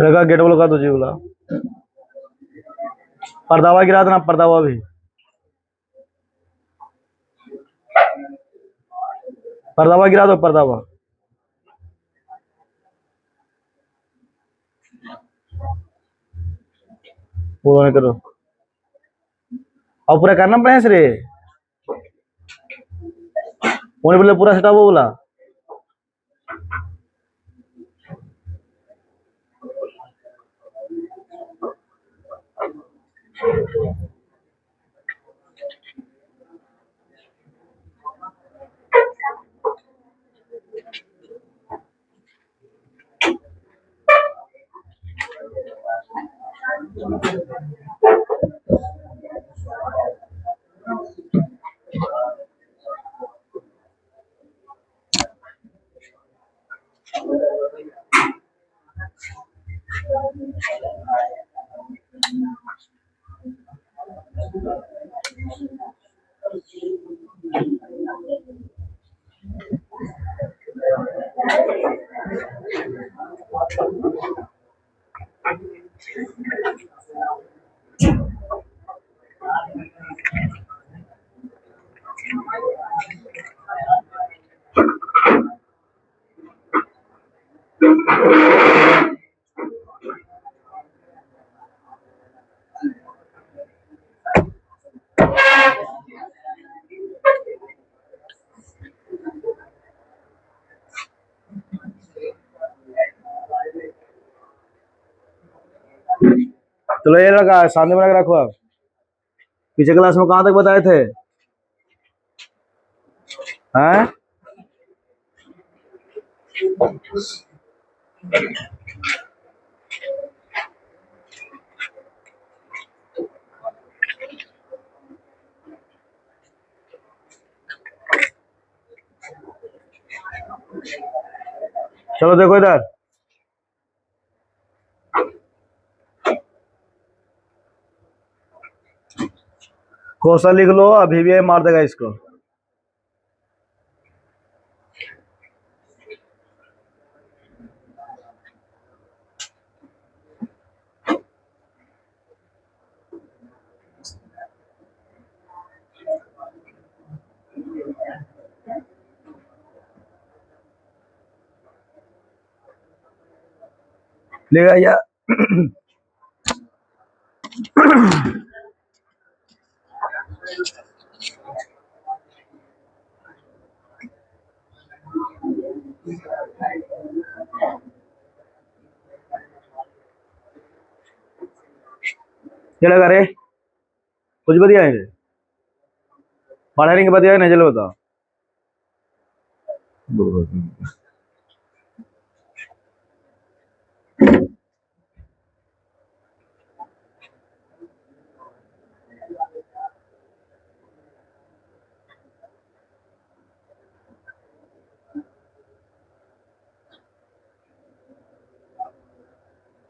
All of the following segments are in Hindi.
लगा गेट वाला का तुझे बोला पर्दावा गिरा देना पर्दावा भी पर्दावा गिरा दो पर्दावा पूरा नहीं करो और पूरा करना पड़े रे बोले पूरा सेटअप वो बोला चलो ये लगा सामने बना के रखो आप पीछे क्लास में कहाँ तक बताए थे हैं चलो देखो इधर क्वेश्चन लिख लो अभी भी मार देगा इसको लेगा या क्या लगा रे कुछ बढ़िया है पढ़ाने के बाद नहीं चलो बताओ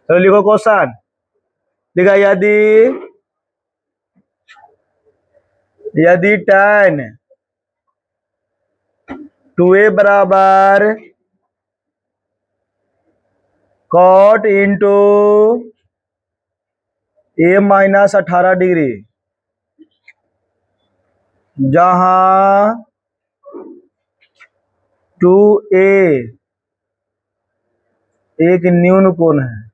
चलो लिखो क्वेश्चन लिखा यदि यदि tan 2a बराबर cot into a minus 18 degree जहां 2a एक न्यून कोण है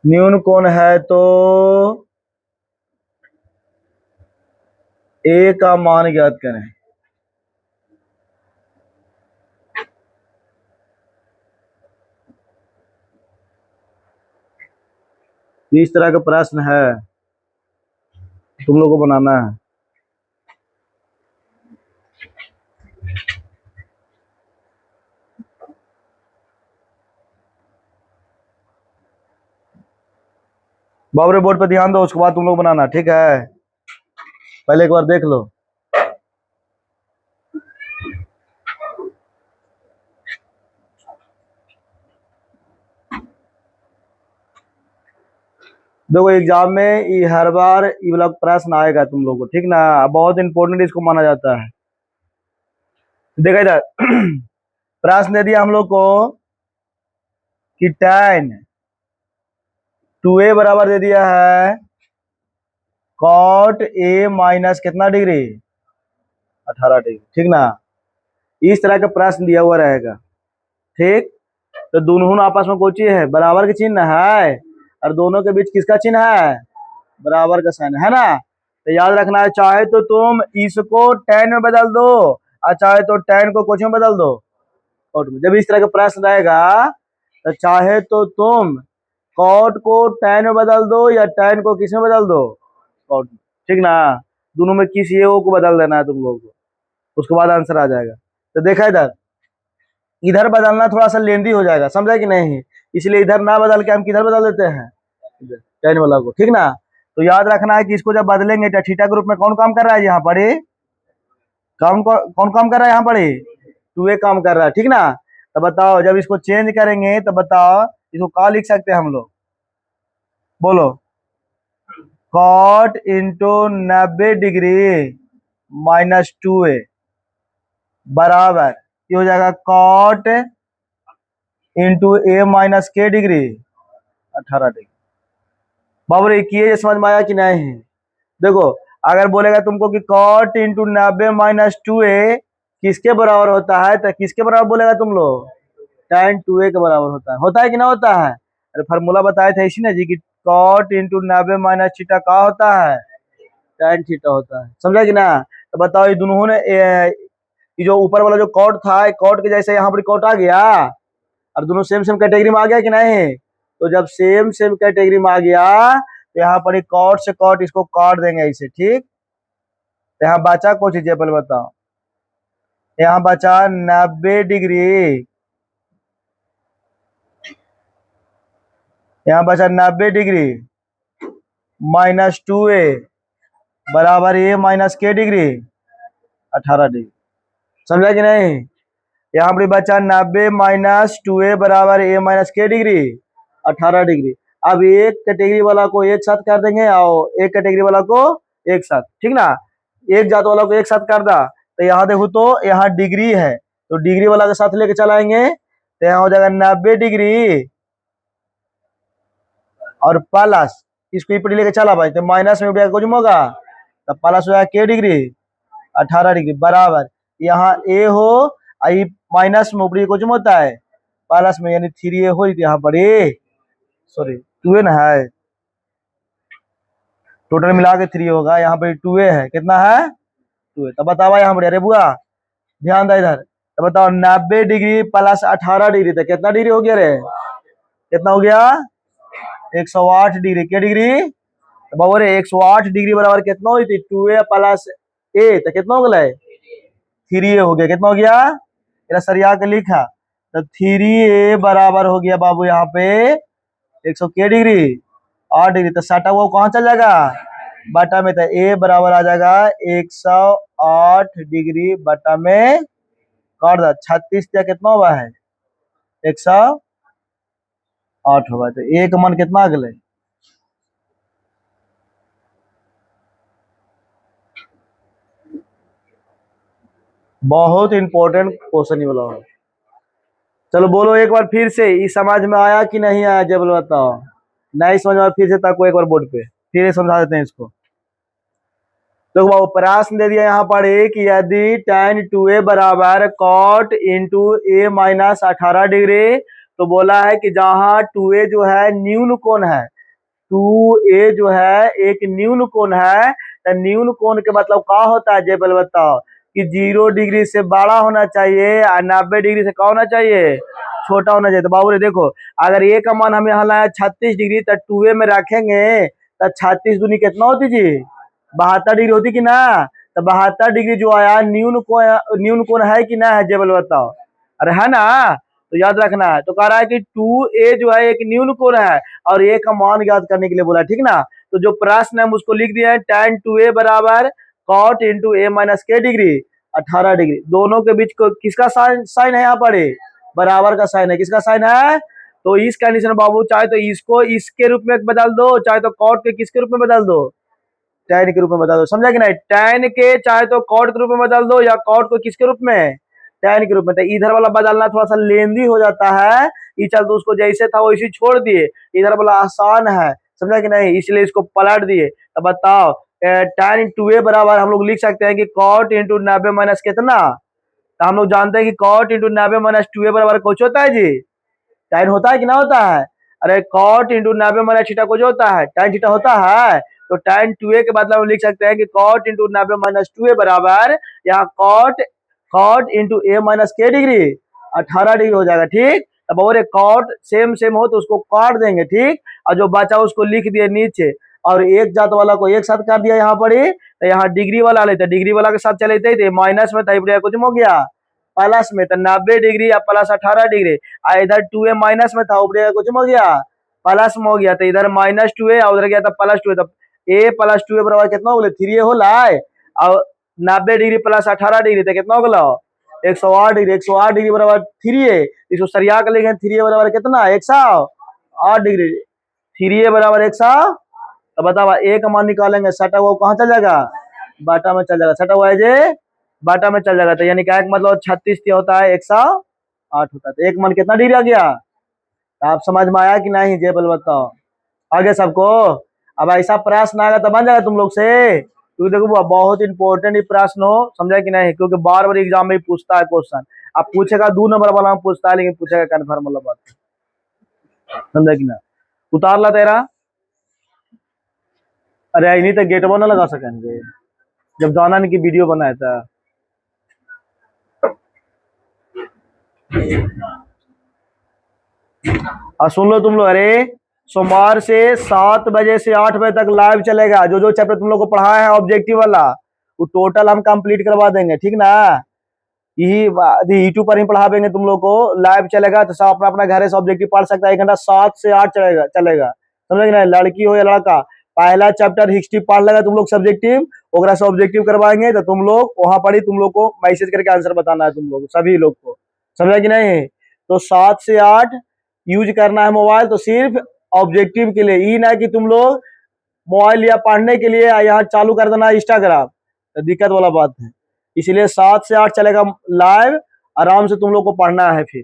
न्यून कोण है तो a का मान ज्ञात करें इस तरह का प्रश्न है, तुम लोग को बनाना है। बाबरे बोर्ड पे ध्यान दो, उसके बाद तुम लोग बनाना, ठीक है? पहले एक बार देख लो। देखो एग्जाम में ये हर बार ये वाला प्रश्न आएगा तुम लोग को, ठीक ना? बहुत इंपॉर्टेंट इसको माना जाता है। देखा इधर प्रश्न दे दिया हम लोग को कि tan 2a बराबर दे दिया है cot a माइनस कितना डिग्री, 18 डिग्री, ठीक ना? इस तरह का प्रश्न दिया हुआ रहेगा, ठीक? तो दोनों आपस में कोई चीज है, बराबर का चिन्ह है, और दोनों के बीच किसका चिन्ह है, बराबर का साइन है ना? तो याद रखना है, चाहे तो तुम इसको tan में बदल दो और चाहे तो tan को कुछ में बदल दो, cot में। जब इस तरह का प्रश्न रहेगा तो चाहे तो तुम cot को tan में बदल दो या tan को किस में बदल दो, cot में, ठीक ना? दोनों में किसी एक को बदल देना है तुम लोगों को, उसके बाद आंसर आ जाएगा। तो देखा इधर, इधर बदलना थोड़ा सा लेंदी हो जाएगा, समझा कि नहीं? इसलिए इधर ना बदल के हम किधर बदल देते हैं, tan वाला को, ठीक ना? तो याद रखना है कि इसको जब बदलेंगे तो थीटा ग्रुप में कौन काम कर रहा है यहाँ पर, कौन काम कर रहा है यहाँ पर, 2a काम कर रहा है, ठीक ना? तो बताओ जब इसको चेंज करेंगे तो बताओ इसको क्या लिख सकते हैं हम लोग, बोलो? cot into 90 degree minus 2a बराबर ये हो जाएगा cot into a minus k degree 18 degree. बाबू ये समझ में आया कि नहीं? देखो अगर बोलेगा तुमको कि cot इंटू 90 माइनस 2a किसके बराबर होता है, तो किसके बराबर बोलेगा तुम लोग, tan 2a के बराबर होता है कि ना होता है? अरे फार्मूला बताए थे इसी ना जी कि cot इंटू 90 माइनस थीटा का होता है, tan थीटा होता है, समझा कि ना? तो बताओ ये दोनों ने ये जो ऊपर वाला जो cot था, cot के जैसे यहाँ पर cot आ गया और दोनों सेम सेम कैटेगरी में आ गया कि नहीं? तो जब सेम सेम कैटेगरी में आ गया तो यहाँ पर cot से cot इसको काट देंगे इसे, ठीक? तो यहाँ बचा कुछ चीजें पहले बताओ, यहाँ बचा 90 डिग्री, यहाँ बचा 90 डिग्री माइनस 2a बराबर a minus k degree 18 degree, समझा कि नहीं? यहाँ पर बचा 90 माइनस 2a बराबर a minus k degree 18 degree. अब एक कैटेगरी वाला को एक साथ कर देंगे और एक कैटेगरी वाला को एक साथ, ठीक ना? एक जात वाला को एक साथ कर दा तो यहाँ देखो तो यहाँ डिग्री है तो डिग्री वाला के साथ लेके चलाएंगे तो यहाँ हो जाएगा 90 डिग्री और प्लस इसको ऊपर लेके चला भाई तो माइनस में उठेगा कुछ होगा तो प्लस हो जाएगा k डिग्री 18 डिग्री बराबर यहाँ a हो आई माइनस में ऊपरी कुछ होता है प्लस में, यानी 3a हो यहाँ पर सॉरी 2a ना है, टोटल मिला के 3 होगा, यहाँ पर 2a है, कितना है 2a। तब बताओ यहाँ पर, अरे बुआ ध्यान दे इधर, तो बताओ 90 डिग्री प्लस 18 डिग्री तो कितना डिग्री हो गया रे, कितना हो गया 108 डिग्री, क्या डिग्री बाबू रे 108 डिग्री बराबर कितना हुई थी 2a प्लस a तो कितना हो गया 3a हो गया, कितना हो गया मेरा सरिया के लिखा तो 3a बराबर हो गया बाबू यहाँ पे 100 के डिग्री 8 डिग्री, तो साटा वो कहाँ चल जाएगा बटा में, तो a बराबर आ जाएगा 108 डिग्री बटा में काट दो 36 या कितना हुआ है 108 होगा, तो a का मान कितना आ गया, बहुत इंपॉर्टेंट क्वेश्चन ही वाला। चलो बोलो एक बार फिर से, ये समझ में आया कि नहीं आया जब बताओ, नहीं समझ में फिर से ताको एक बार बोर्ड पे फिर समझा देते हैं इसको। तो वो प्रश्न दे दिया यहाँ पर कि यदि tan 2a बराबर cot into a minus 18 degree, तो बोला है कि जहाँ 2a जो है न्यून कोण है, 2a जो है एक न्यून कोण है, तो न्यून कोण के मतलब क्या होता है जे पहले बताओ कि 0 डिग्री से बड़ा होना चाहिए और 90 डिग्री से क्या होना चाहिए छोटा होना चाहिए। तो बाबू रे देखो, अगर ए का मान हम यहाँ लाया 36 डिग्री, तो 2a में रखेंगे तो 36 दूनी कितना होती जी, 72 डिग्री होती कि ना। तो 72 डिग्री जो आया न्यून कोण है कि ना है, जेबल बताओ। अरे है ना, तो याद रखना है। तो कह रहा है कि 2a जो है एक न्यून कोण है, और a का मान याद करने के लिए बोला, ठीक ना। तो जो प्रश्न है हम उसको लिख दिया है, tan 2a बराबर cot इंटू a माइनस के डिग्री 18 डिग्री। दोनों के बीच को किसका साइन है यहाँ पर, बराबर का साइन है। किसका साइन है, तो इस कंडीशन में बाबू चाहे तो इसको इसके रूप में बदल दो, चाहे तो कॉट के किसके रूप में बदल दो, टैन के रूप में बदल दो। समझा कि नहीं, टैन के चाहे तो कॉट के रूप में बदल दो, या कॉट को किसके रूप में, टैन के रूप में। तो इधर वाला बदलना थोड़ा सा लेंदी हो जाता है, ये चल तो उसको जैसे था वैसे छोड़ दिए। इधर वाला आसान है, समझा कि नहीं, इसलिए इसको पलट दिए। तो बताओ tan इंटू ए बराबर हम लोग लिख सकते हैं कि cot इंटू 90 माइनस कितना। तो हम लोग जानते हैं कि cot इंटू 90 माइनस 2a बराबर कुछ होता है जी, tan होता है कि ना होता है। अरे cot इंटू 90 माइनस थीटा कुछ होता है, tan थीटा होता है। तो tan 2a के बदले हम लिख सकते हैं कि cot इंटू 90 माइनस 2a बराबर यहाँ cot इंटू a माइनस के डिग्री 18 डिग्री हो जाएगा, ठीक। अब और एक cot सेम सेम हो तो उसको काट देंगे, ठीक। और जो बचा उसको लिख दिए नीचे, और एक जात वाला को एक साथ कर दिया यहाँ पर ही। तो यहाँ डिग्री वाला लेते, डिग्री वाला के साथ चले थे माइनस में, तो कुछ हो गया प्लस में, तो 90 डिग्री या प्लस 18 डिग्री। इधर 2a माइनस में था, ऊपर कुछ हो गया प्लस में हो गया। तो इधर माइनस 2a और उधर गया था प्लस 2a। तो a प्लस 2a बराबर कितना हो गया, 3a हो लाए, और 90 डिग्री प्लस 18 डिग्री तो कितना हो गया 108 डिग्री। 108 डिग्री बराबर 3a, इसको सरिया कर लेंगे। 3a बराबर कितना 108 डिग्री, 3a बराबर 100। तो बताओ ए का मान निकालेंगे, सटा हुआ कहाँ चल जाएगा, बाटा में चल जाएगा। सटा हुआ है जे बाटा में चल जाएगा। तो यानी क्या मतलब 36 होता है 108 होता है। तो एक मान कितना डिग्री आ गया, तो आप समझ में आया कि नहीं, जे बल बताओ आगे सबको। अब ऐसा प्रश्न आएगा तो बन जाएगा तुम लोग से, क्योंकि देखो बहुत इंपॉर्टेंट प्रश्न हो, समझा कि नहीं, क्योंकि बार बार एग्जाम में पूछता है क्वेश्चन। अब पूछेगा 2 नंबर वाला में पूछता है, लेकिन पूछेगा कन्फर्म वाला बात, समझा कि ना। उतार ला तेरा, अरे नहीं तो गेट ना लगा सकेंगे जब जाना की वीडियो बनाया था। और सुन लो तुम लोग, अरे सोमवार से 7 बजे से 8 बजे तक लाइव चलेगा। जो जो चैप्टर तुम लोग को पढ़ा है ऑब्जेक्टिव वाला, वो टोटल हम कंप्लीट करवा देंगे, ठीक ना। यही यूट्यूब पर ही पढ़ा देंगे तुम लोग को, लाइव चलेगा। तो सब अपना अपना घर से ऑब्जेक्टिव पढ़ सकता है। 1 घंटा 7 से 8 चलेगा समझ ना, लड़की हो या लड़का। पहला चैप्टर हिस्ट्री पढ़ लेगा तुम लोग सब्जेक्टिव, ओकरा से ऑब्जेक्टिव करवाएंगे। तो तुम लोग वहां पर ही तुम लोग को मैसेज करके आंसर बताना है तुम लोग सभी लोग को, समझा कि नहीं। तो 7 से 8 यूज करना है मोबाइल, तो सिर्फ ऑब्जेक्टिव के लिए, ये ना कि तुम लोग मोबाइल लिया पढ़ने के लिए यहाँ चालू कर देना इंस्टाग्राम, तो दिक्कत वाला बात है। इसलिए 7 से 8 चलेगा लाइव, आराम से तुम लोग को पढ़ना है फिर।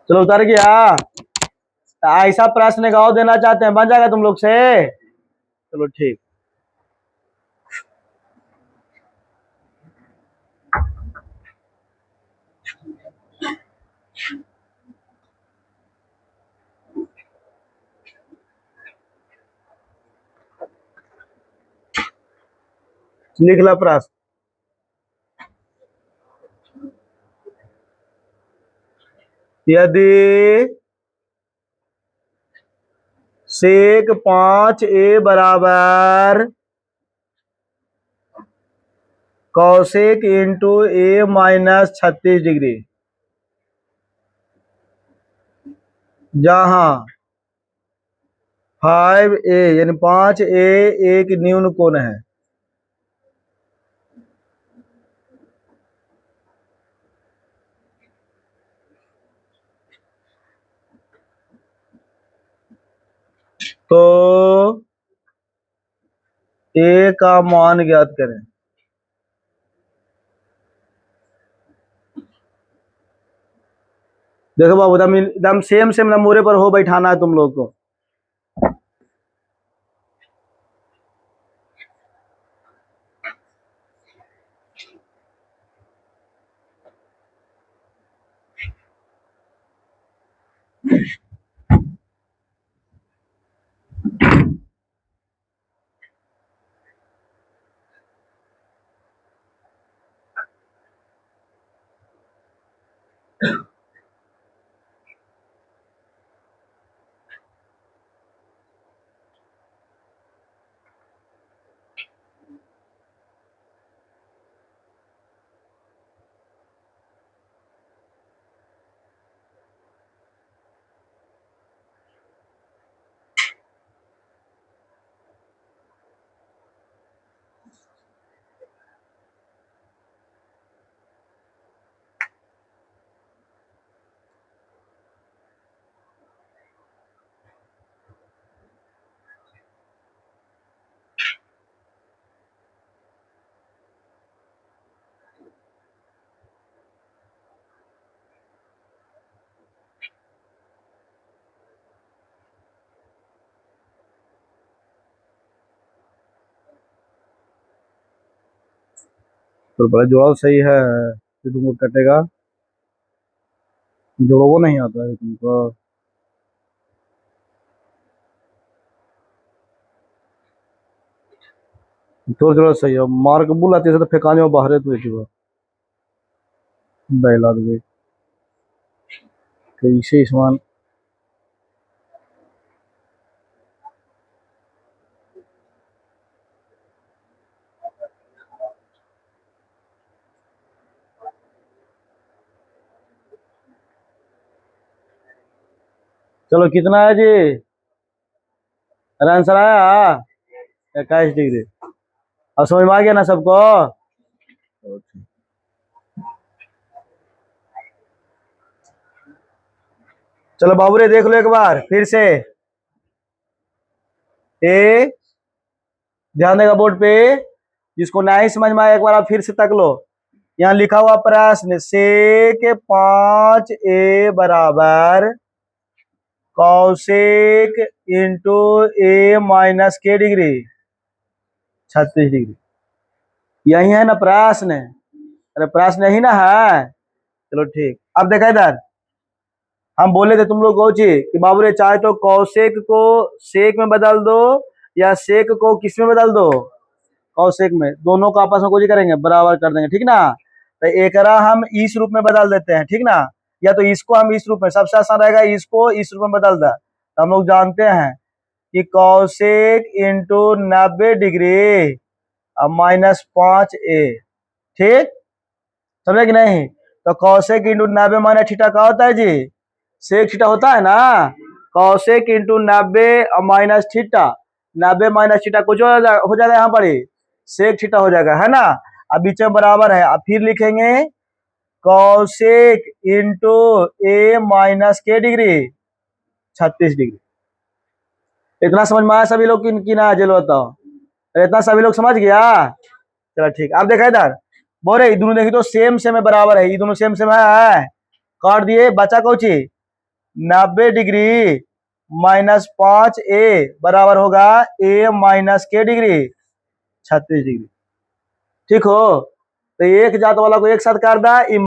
चलो उतर गया। तो ऐसा प्रश्न गाँव देना चाहते हैं, बन जाएगा तुम लोग से। चलो ठीक। लिख ला प्रश्न। यदि सेक 5a बराबर कौसेक इंटू a माइनस 36 डिग्री, जहां 5a यानी 5a एक न्यून कोण है, तो a का मान ज्ञात करें। देखो बाबू एकदम सेम सेम नंबरे पर हो बैठाना है तुम लोग को। तो बड़ा जवाब सही है, कि तुमको कटेगा, जोड़ो नहीं आता है तुमको। थोड़ा थोड़ा सही है, मार्क बुला आती है तो फेंकाने में बाहर है तो एक बार बैला दे कैसे समान। चलो कितना है जी, आंसर आया 21 डिग्री। अब समझ में आ गया ना सबको। चलो बाबू रे देख लो एक बार फिर से। ए ध्यान देगा बोर्ड पे, जिसको नहीं समझ में आया एक बार आप फिर से तक लो। यहाँ लिखा हुआ प्रश्न, सेक 5a बराबर कौसेक इंटू a माइनस के डिग्री 36 डिग्री, यही है ना प्रश्न? अरे प्रश्न यही ना है। चलो ठीक, अब देखा इधर हम बोले थे तुम लोग को कि बाबू रे चाहे तो कौसेक को सेक में बदल दो या सेक को किस में बदल दो, कौसेक में, दोनों को आपस में कुछ करेंगे बराबर कर देंगे, ठीक ना। तो एक हम इस रूप में बदल देते हैं, ठीक ना, या तो इसको हम इस रूप में, सबसे आसान रहेगा इसको इस रूप में बदल दे। तो हम लोग जानते हैं कि कौसेक इंटू 90 डिग्री माइनस 5a, ठीक, समझे कि नहीं। तो कौसेक इंटू 90 माइनस थीटा का होता है जी, सेक थीटा होता है ना। Cosec into 90 minus theta, 90 minus theta कुछ हो जाएगा यहाँ पर ही सेक थीटा हो जाएगा, है ना। अब बीच में बराबर है, अब फिर लिखेंगे कौसेक इंटू a माइनस के डिग्री 36 डिग्री। इतना समझ में आया सभी लोग की ना, चलो बताओ, इतना सभी लोग समझ गया। चलो ठीक, अब देखा इधर बोले ये दोनों देखिए तो सेम सेम है, बराबर है, ये दोनों सेम सेम है, काट दिए, बचा कौची 90 डिग्री माइनस 5a बराबर होगा a माइनस के डिग्री 36 डिग्री, ठीक हो। तो एक जात वाला को एक साथ काट दा।